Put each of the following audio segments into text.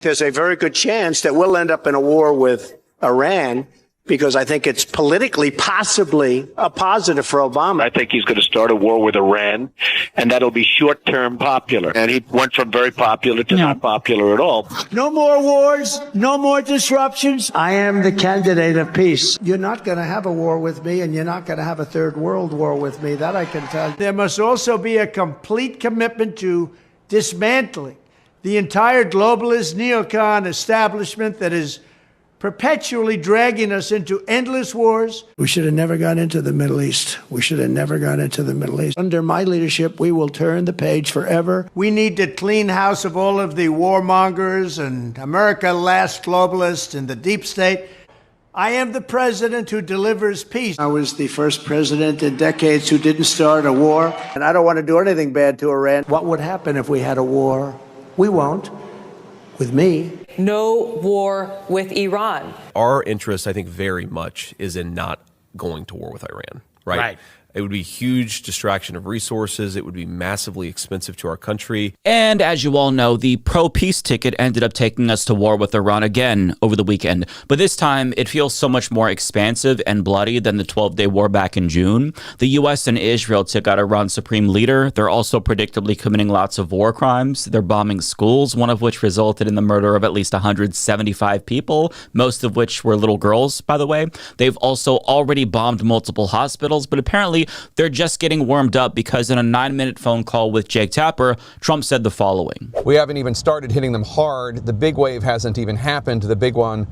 There's a very good chance that we'll end up in a war with Iran because I think it's politically possibly a positive for Obama. I think he's going to start a war with Iran, and that'll be short-term popular. And he went from very popular to not popular at all. No more wars, no more disruptions. I am the candidate of peace. You're not going to have a war with me, and you're not going to have a third world war with me. That I can tell you. There must also be a complete commitment to dismantling the entire globalist neocon establishment that is perpetually dragging us into endless wars. We should have never gone into the Middle East. We should have never gone into the Middle East. Under my leadership, we will turn the page forever. We need to clean house of all of the warmongers and America last globalists and the deep state. I am the president who delivers peace. I was the first president in decades who didn't start a war, and I don't want to do anything bad to Iran. What would happen if we had a war? We won't. With me. No war with Iran. Our interest, I think, very much is in not going to war with Iran, right? It would be a huge distraction of resources. It would be massively expensive to our country. And as you all know, the pro-peace ticket ended up taking us to war with Iran again over the weekend. But this time, it feels so much more expansive and bloody than the 12-day war back in June. The U.S. and Israel took out Iran's supreme leader. They're also predictably committing lots of war crimes. They're bombing schools, one of which resulted in the murder of at least 175 people, most of which were little girls, by the way. They've also already bombed multiple hospitals, but apparently they're just getting warmed up because in a 9-minute phone call with Jake Tapper, Trump said the following. We haven't even started hitting them hard. The big wave hasn't even happened. The big one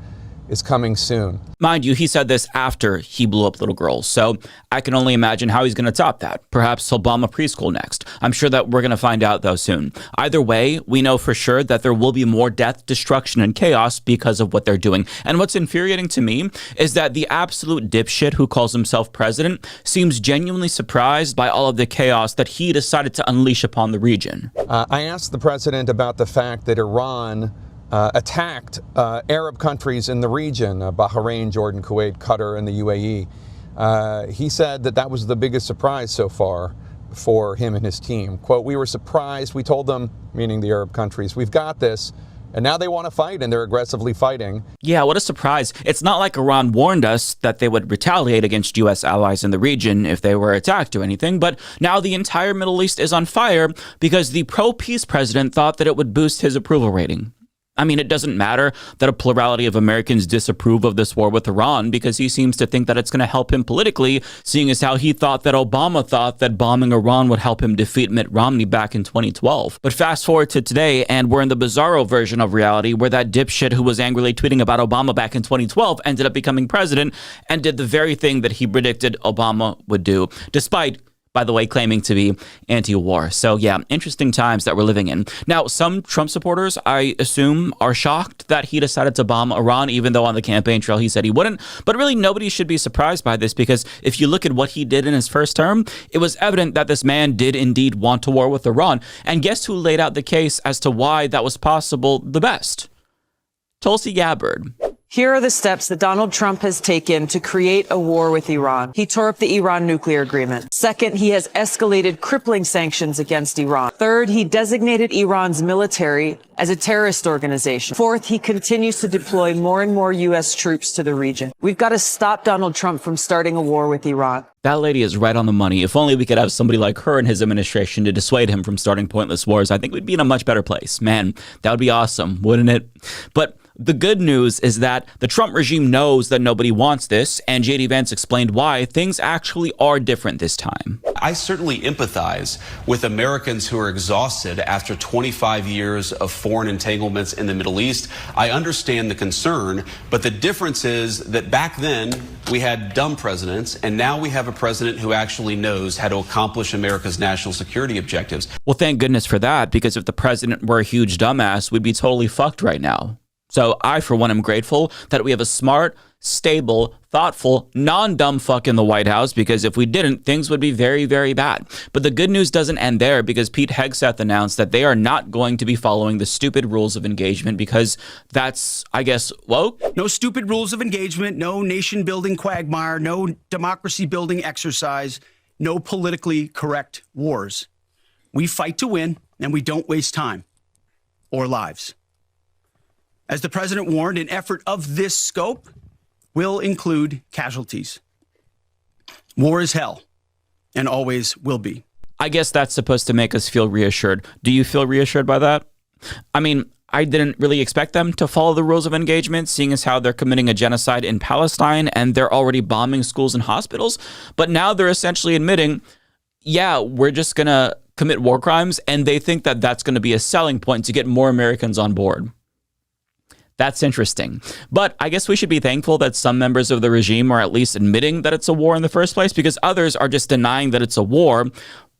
is coming soon. Mind you, he said this after he blew up little girls, so I can only imagine how he's going to top that. Perhaps he'll bomb a preschool next. I'm sure that we're going to find out, though, soon. Either way, we know for sure that there will be more death, destruction, and chaos because of what they're doing. And what's infuriating to me is that the absolute dipshit who calls himself president seems genuinely surprised by all of the chaos that he decided to unleash upon the region. I asked the president about the fact that Iran attacked Arab countries in the region, Bahrain, Jordan, Kuwait, Qatar, and the UAE. He said that that was the biggest surprise so far for him and his team. Quote, "We were surprised. We told them," meaning the Arab countries, "we've got this." And now they want to fight, and they're aggressively fighting. Yeah, what a surprise. It's not like Iran warned us that they would retaliate against U.S. allies in the region if they were attacked or anything, but now the entire Middle East is on fire because the pro-peace president thought that it would boost his approval rating. I mean, it doesn't matter that a plurality of Americans disapprove of this war with Iran because he seems to think that it's going to help him politically, seeing as how he thought that Obama thought that bombing Iran would help him defeat Mitt Romney back in 2012. But fast forward to today, and we're in the bizarro version of reality where that dipshit who was angrily tweeting about Obama back in 2012 ended up becoming president and did the very thing that he predicted Obama would do, despite, by the way, claiming to be anti-war. So yeah, interesting times that we're living in. Now, some Trump supporters, I assume, are shocked that he decided to bomb Iran, even though on the campaign trail he said he wouldn't. But really, nobody should be surprised by this because if you look at what he did in his first term, it was evident that this man did indeed want to war with Iran. And guess who laid out the case as to why that was possible the best? Tulsi Gabbard. Here are the steps that Donald Trump has taken to create a war with Iran. He tore up the Iran nuclear agreement. Second, he has escalated crippling sanctions against Iran. Third, he designated Iran's military as a terrorist organization. Fourth, he continues to deploy more and more U.S. troops to the region. We've got to stop Donald Trump from starting a war with Iran. That lady is right on the money. If only we could have somebody like her in his administration to dissuade him from starting pointless wars, I think we'd be in a much better place. Man, that would be awesome, wouldn't it? But the good news is that the Trump regime knows that nobody wants this, and J.D. Vance explained why things actually are different this time. I certainly empathize with Americans who are exhausted after 25 years of foreign entanglements in the Middle East. I understand the concern, but the difference is that back then we had dumb presidents, and now we have a president who actually knows how to accomplish America's national security objectives. Well, thank goodness for that, because if the president were a huge dumbass, we'd be totally fucked right now. So I, for one, am grateful that we have a smart, stable, thoughtful, non-dumb fuck in the White House, because if we didn't, things would be very, very bad. But the good news doesn't end there, because Pete Hegseth announced that they are not going to be following the stupid rules of engagement, because that's, I guess, woke? No stupid rules of engagement, no nation-building quagmire, no democracy-building exercise, no politically correct wars. We fight to win, and we don't waste time or lives. As the president warned, an effort of this scope will include casualties. War is hell, and always will be. I guess that's supposed to make us feel reassured. Do you feel reassured by that? I mean, I didn't really expect them to follow the rules of engagement, seeing as how they're committing a genocide in Palestine and they're already bombing schools and hospitals. But now they're essentially admitting, yeah, we're just going to commit war crimes, and they think that that's going to be a selling point to get more Americans on board. That's interesting. But I guess we should be thankful that some members of the regime are at least admitting that it's a war in the first place, because others are just denying that it's a war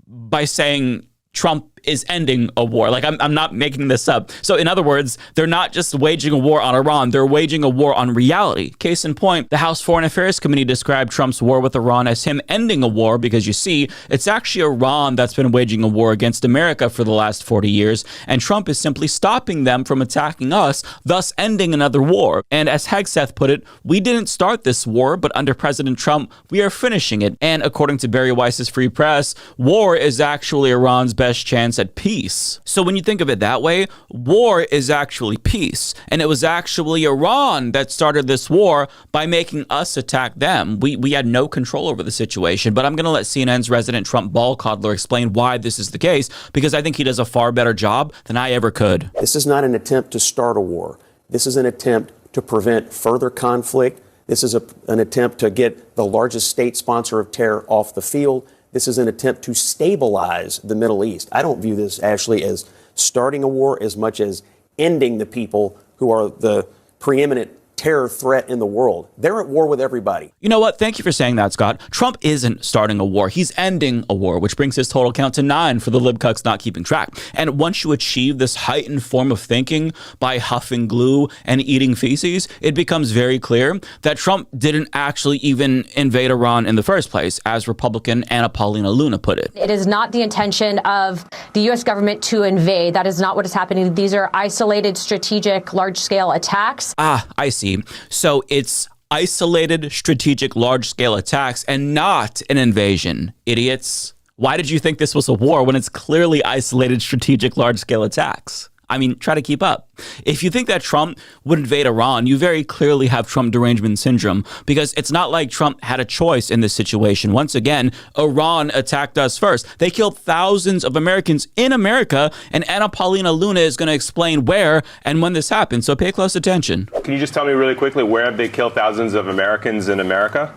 by saying Trump is ending a war. Like, I'm not making this up. So in other words, they're not just waging a war on Iran, they're waging a war on reality. Case in point, the House Foreign Affairs Committee described Trump's war with Iran as him ending a war because, you see, it's actually Iran that's been waging a war against America for the last 40 years, and Trump is simply stopping them from attacking us, thus ending another war. And as Hegseth put it, we didn't start this war, but under President Trump, we are finishing it. And according to Barry Weiss's Free Press, war is actually Iran's best chance at peace. So when you think of it that way, war is actually peace. And it was actually Iran that started this war by making us attack them. We had no control over the situation. But I'm going to let CNN's resident Trump ball coddler explain why this is the case, because I think he does a far better job than I ever could. This is not an attempt to start a war. This is an attempt to prevent further conflict. This is an attempt to get the largest state sponsor of terror off the field. This is an attempt to stabilize the Middle East. I don't view this, Ashley, as starting a war as much as ending the people who are the preeminent terror threat in the world. They're at war with everybody. You know what? Thank you for saying that, Scott. Trump isn't starting a war. He's ending a war, which brings his total count to 9 for the libcucks not keeping track. And once you achieve this heightened form of thinking by huffing glue and eating feces, it becomes very clear that Trump didn't actually even invade Iran in the first place, as Republican Anna Paulina Luna put it. It is not the intention of the U.S. government to invade. That is not what is happening. These are isolated, strategic, large-scale attacks. Ah, I see. So it's isolated, strategic, large-scale attacks and not an invasion. Idiots. Why did you think this was a war when it's clearly isolated, strategic, large-scale attacks? I mean, try to keep up. If you think that Trump would invade Iran, you very clearly have Trump derangement syndrome, because it's not like Trump had a choice in this situation. Once again, Iran attacked us first. They killed thousands of Americans in America, and Anna Paulina Luna is going to explain where and when this happened, so pay close attention. Can you just tell me really quickly, where have they killed thousands of Americans in America?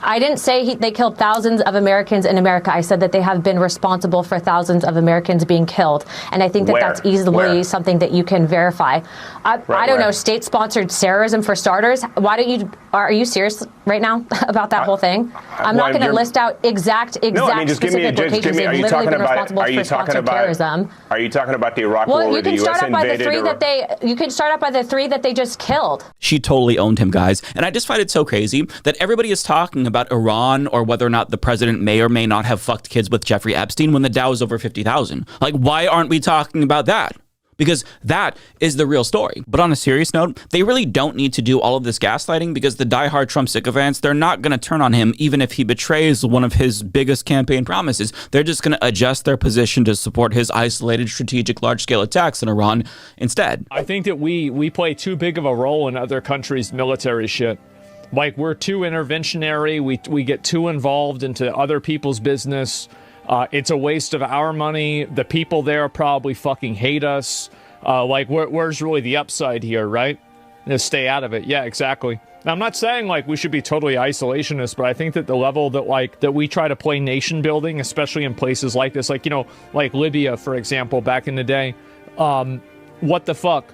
I didn't say they killed thousands of Americans in America. I said that they have been responsible for thousands of Americans being killed. And I think that that's easily something that you can verify. I don't know, state-sponsored terrorism for starters. Are you serious right now about that whole thing? I'm not going to list out exact specific locations. They've literally been responsible for sponsored terrorism. Are you talking about the Iraq war where the U.S. invaded Iraq? You can start out by the 3 that they just killed. She totally owned him, guys. And I just find it so crazy that everybody is talking about Iran or whether or not the president may or may not have fucked kids with Jeffrey Epstein when the Dow is over 50,000. Like, why aren't we talking about that? Because that is the real story. But on a serious note, they really don't need to do all of this gaslighting, because the diehard Trump sycophants, they're not going to turn on him even if he betrays one of his biggest campaign promises. They're just going to adjust their position to support his isolated, strategic, large-scale attacks in Iran instead. I think that we play too big of a role in other countries' military shit. Like, we're too interventionary. We get too involved into other people's business. It's a waste of our money. The people there probably fucking hate us. Where's really the upside here, right? Just stay out of it. Yeah, exactly. Now, I'm not saying we should be totally isolationist, but I think that the level that we try to play nation building, especially in places like this, like Libya, for example, back in the day. What the fuck?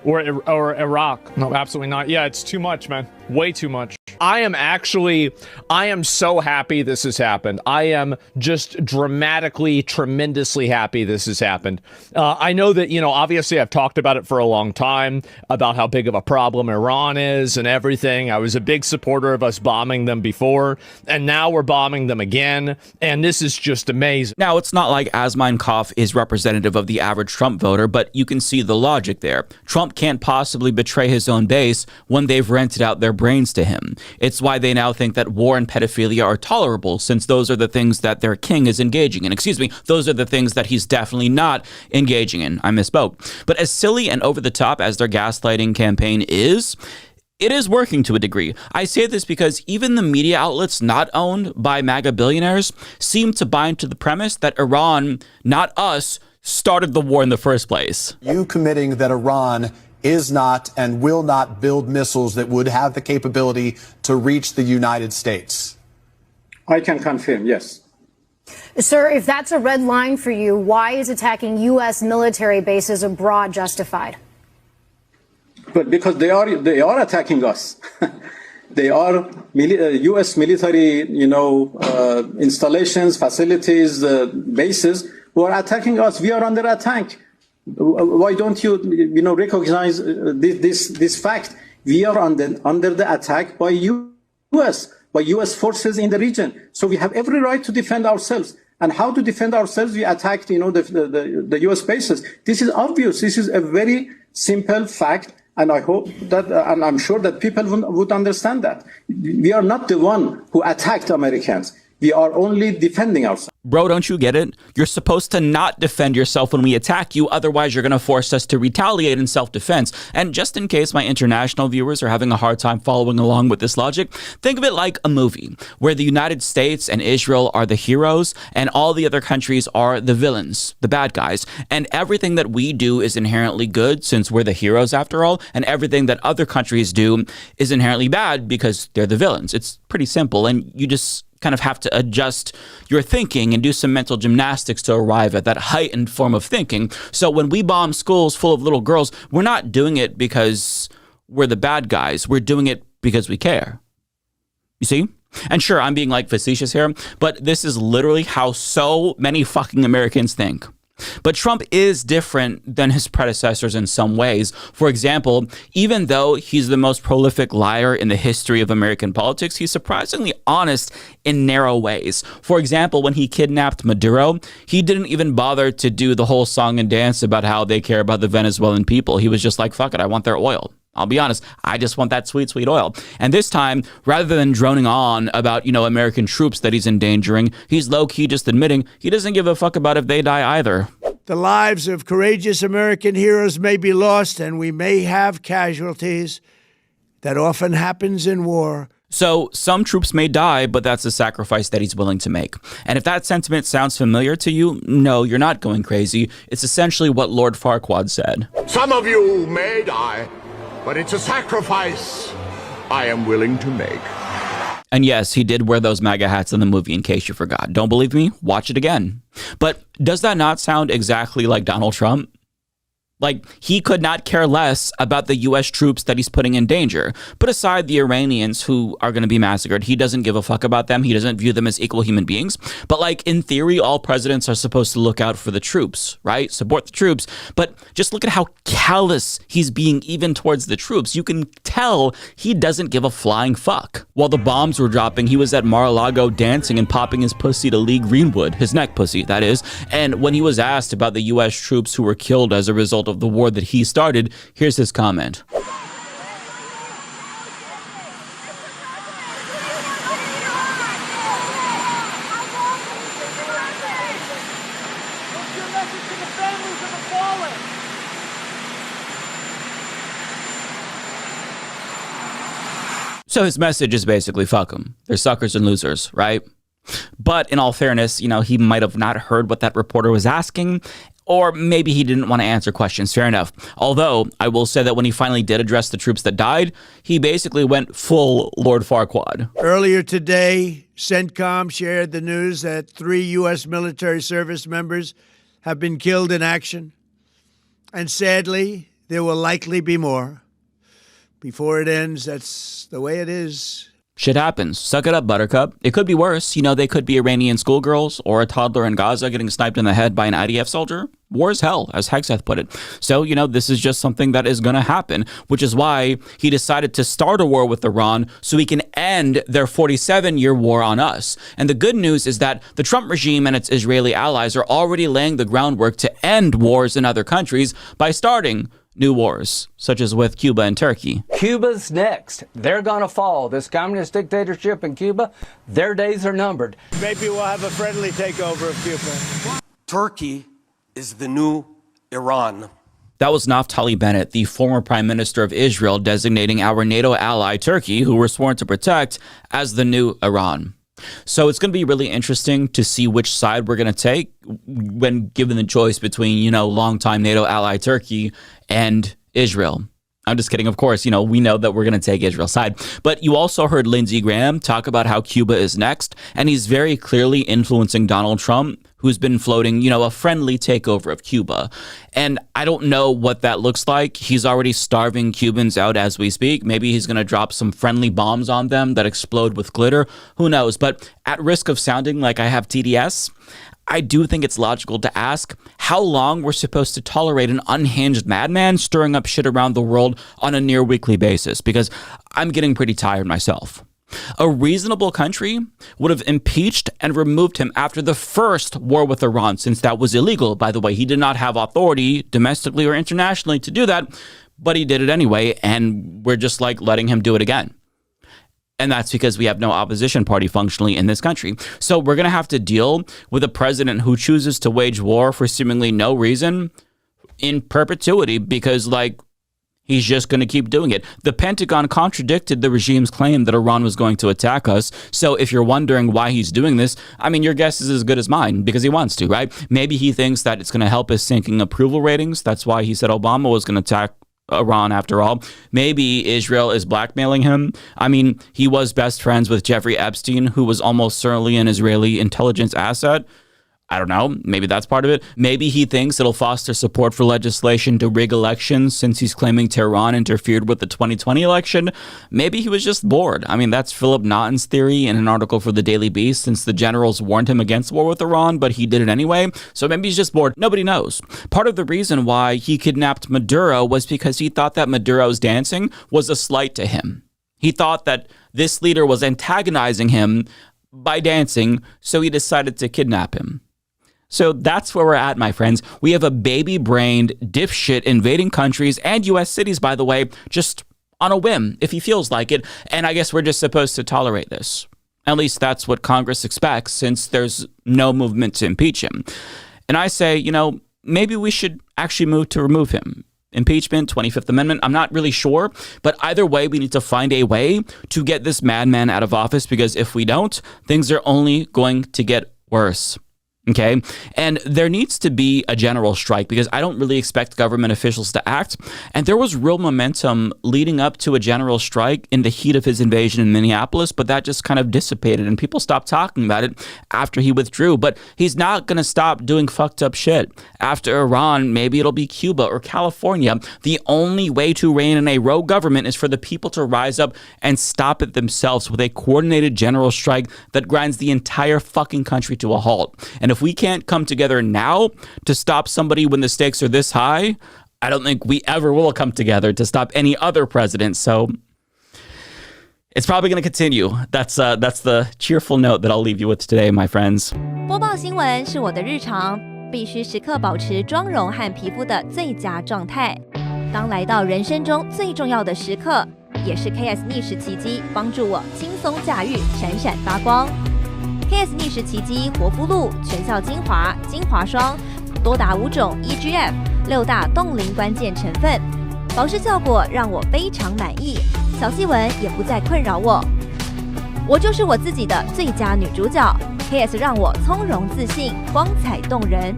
Or Iraq. No, absolutely not. Yeah, it's too much, man. Way too much. I am so happy this has happened. I am just dramatically, tremendously happy this has happened. I know that, obviously I've talked about it for a long time, about how big of a problem Iran is and everything. I was a big supporter of us bombing them before, and now we're bombing them again, and this is just amazing. Now, it's not like Asmine Koff is representative of the average Trump voter, but you can see the logic there. Trump can't possibly betray his own base when they've rented out their brains to him. It's why they now think that war and pedophilia are tolerable, since those are the things that their king is engaging in. Excuse me, those are the things that he's definitely not engaging in. I misspoke. But as silly and over the top as their gaslighting campaign is, it is working to a degree. I say this because even the media outlets not owned by MAGA billionaires seem to buy into the premise that Iran, not us, started the war in the first place. You committing that Iran is not and will not build missiles that would have the capability to reach the United States? I can confirm, yes. Sir, if that's a red line for you, why is attacking U.S. military bases abroad justified? But because they are attacking us. They are U.S. military, installations, facilities, bases who are attacking us. We are under attack. Why don't you, recognize this fact? We are under the attack by U.S. forces in the region. So we have every right to defend ourselves. And how to defend ourselves? We attacked, the U.S. bases. This is obvious. This is a very simple fact. And I hope that, and I'm sure that people would understand that. We are not the one who attacked Americans. We are only defending ourselves. Bro, don't you get it? You're supposed to not defend yourself when we attack you. Otherwise, you're going to force us to retaliate in self-defense. And just in case my international viewers are having a hard time following along with this logic, think of it like a movie where the United States and Israel are the heroes and all the other countries are the villains, the bad guys. And everything that we do is inherently good since we're the heroes after all. And everything that other countries do is inherently bad because they're the villains. It's pretty simple. And you just kind of have to adjust your thinking and do some mental gymnastics to arrive at that heightened form of thinking. So when we bomb schools full of little girls, we're not doing it because we're the bad guys. We're doing it because we care. You see? And sure, I'm being like facetious here, but this is literally how so many fucking Americans think. But Trump is different than his predecessors in some ways. For example, even though he's the most prolific liar in the history of American politics, he's surprisingly honest in narrow ways. For example, when he kidnapped Maduro, he didn't even bother to do the whole song and dance about how they care about the Venezuelan people. He was just like, fuck it, I want their oil. I'll be honest, I just want that sweet, sweet oil. And this time, rather than droning on about, American troops that he's endangering, he's low-key just admitting he doesn't give a fuck about if they die either. The lives of courageous American heroes may be lost, and we may have casualties. That often happens in war. So some troops may die, but that's a sacrifice that he's willing to make. And if that sentiment sounds familiar to you, no, you're not going crazy. It's essentially what Lord Farquaad said. Some of you may die, but it's a sacrifice I am willing to make. And yes, he did wear those MAGA hats in the movie, in case you forgot. Don't believe me? Watch it again. But does that not sound exactly like Donald Trump? Like, he could not care less about the U.S. troops that he's putting in danger. Put aside the Iranians who are going to be massacred. He doesn't give a fuck about them. He doesn't view them as equal human beings. But, like, in theory, all presidents are supposed to look out for the troops, right? Support the troops. But just look at how callous he's being even towards the troops. You can tell he doesn't give a flying fuck. While the bombs were dropping, he was at Mar-a-Lago dancing and popping his pussy to Lee Greenwood, his neck pussy, that is. And when he was asked about the U.S. troops who were killed as a result of the war that he started, here's his comment. So his message is basically, fuck them. They're suckers and losers, right? But in all fairness, he might have not heard what that reporter was asking, or maybe he didn't want to answer questions. Fair enough. Although, I will say that when he finally did address the troops that died, he basically went full Lord Farquaad. Earlier today, CENTCOM shared the news that 3 U.S. military service members have been killed in action. And sadly, there will likely be more. Before it ends, that's the way it is. Shit happens. Suck it up, Buttercup. It could be worse. They could be Iranian schoolgirls or a toddler in Gaza getting sniped in the head by an IDF soldier. War is hell, as Hegseth put it. So, this is just something that is going to happen, which is why he decided to start a war with Iran so he can end their 47-year war on us. And the good news is that the Trump regime and its Israeli allies are already laying the groundwork to end wars in other countries by starting new wars, such as with Cuba and Turkey. Cuba's next. They're going to fall. This communist dictatorship in Cuba, their days are numbered. Maybe we'll have a friendly takeover of Cuba. Turkey is the new Iran. That was Naftali Bennett, the former prime minister of Israel, designating our NATO ally Turkey, who we're sworn to protect, as the new Iran. So it's going to be really interesting to see which side we're going to take when given the choice between, longtime NATO ally Turkey and Israel. I'm just kidding. Of course, we know that we're going to take Israel's side. But you also heard Lindsey Graham talk about how Cuba is next, and he's very clearly influencing Donald Trump, who's been floating, a friendly takeover of Cuba. And I don't know what that looks like. He's already starving Cubans out as we speak. Maybe he's going to drop some friendly bombs on them that explode with glitter. Who knows? But at risk of sounding like I have TDS, I do think it's logical to ask how long we're supposed to tolerate an unhinged madman stirring up shit around the world on a near weekly basis, because I'm getting pretty tired myself. A reasonable country would have impeached and removed him after the first war with Iran, since that was illegal. By the way, he did not have authority domestically or internationally to do that, but he did it anyway, and we're just letting him do it again. And that's because we have no opposition party functionally in this country. So we're going to have to deal with a president who chooses to wage war for seemingly no reason in perpetuity because, he's just going to keep doing it. The Pentagon contradicted the regime's claim that Iran was going to attack us. So if you're wondering why he's doing this, your guess is as good as mine, because he wants to, right? Maybe he thinks that it's going to help his sinking approval ratings. That's why he said Obama was going to attack Iran after all. Maybe Israel is blackmailing him. He was best friends with Jeffrey Epstein, who was almost certainly an Israeli intelligence asset. I don't know. Maybe that's part of it. Maybe he thinks it'll foster support for legislation to rig elections since he's claiming Tehran interfered with the 2020 election. Maybe he was just bored. That's Philip Naughton's theory in an article for the Daily Beast, since the generals warned him against war with Iran, but he did it anyway. So maybe he's just bored. Nobody knows. Part of the reason why he kidnapped Maduro was because he thought that Maduro's dancing was a slight to him. He thought that this leader was antagonizing him by dancing, so he decided to kidnap him. So that's where we're at, my friends. We have a baby-brained dipshit invading countries and U.S. cities, by the way, just on a whim, if he feels like it. And I guess we're just supposed to tolerate this. At least that's what Congress expects, since there's no movement to impeach him. And I say, maybe we should actually move to remove him. Impeachment, 25th Amendment, I'm not really sure. But either way, we need to find a way to get this madman out of office, because if we don't, things are only going to get worse. Okay. And there needs to be a general strike, because I don't really expect government officials to act. And there was real momentum leading up to a general strike in the heat of his invasion in Minneapolis, but that just kind of dissipated and people stopped talking about it after he withdrew. But he's not going to stop doing fucked up shit. After Iran, maybe it'll be Cuba or California. The only way to rein in a rogue government is for the people to rise up and stop it themselves with a coordinated general strike that grinds the entire fucking country to a halt. And if we can't come together now to stop somebody when the stakes are this high, I don't think we ever will come together to stop any other president. So it's probably going to continue. That's the cheerful note that I'll leave you with today, my friends. 播报新闻是我的日常，必须时刻保持妆容和皮肤的最佳状态。当来到人生中最重要的时刻，也是 KS 逆时奇迹帮助我轻松驾驭，闪闪发光。KS 逆时奇迹活肤露全效精华、精华霜，多达5种 EGF 6大冻龄关键成分，保湿效果让我非常满意，小细纹也不再困扰我。我就是我自己的最佳女主角 ，KS 让我从容自信、光彩动人。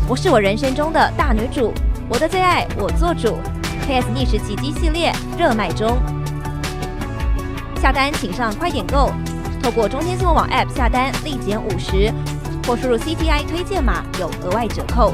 我是我人生中的大女主，我的最爱我做主。KS 逆时奇迹系列热卖中，下单请上快点购。透过中天新闻网 App 下单立减50%，或输入 CTI 推荐码有额外折扣。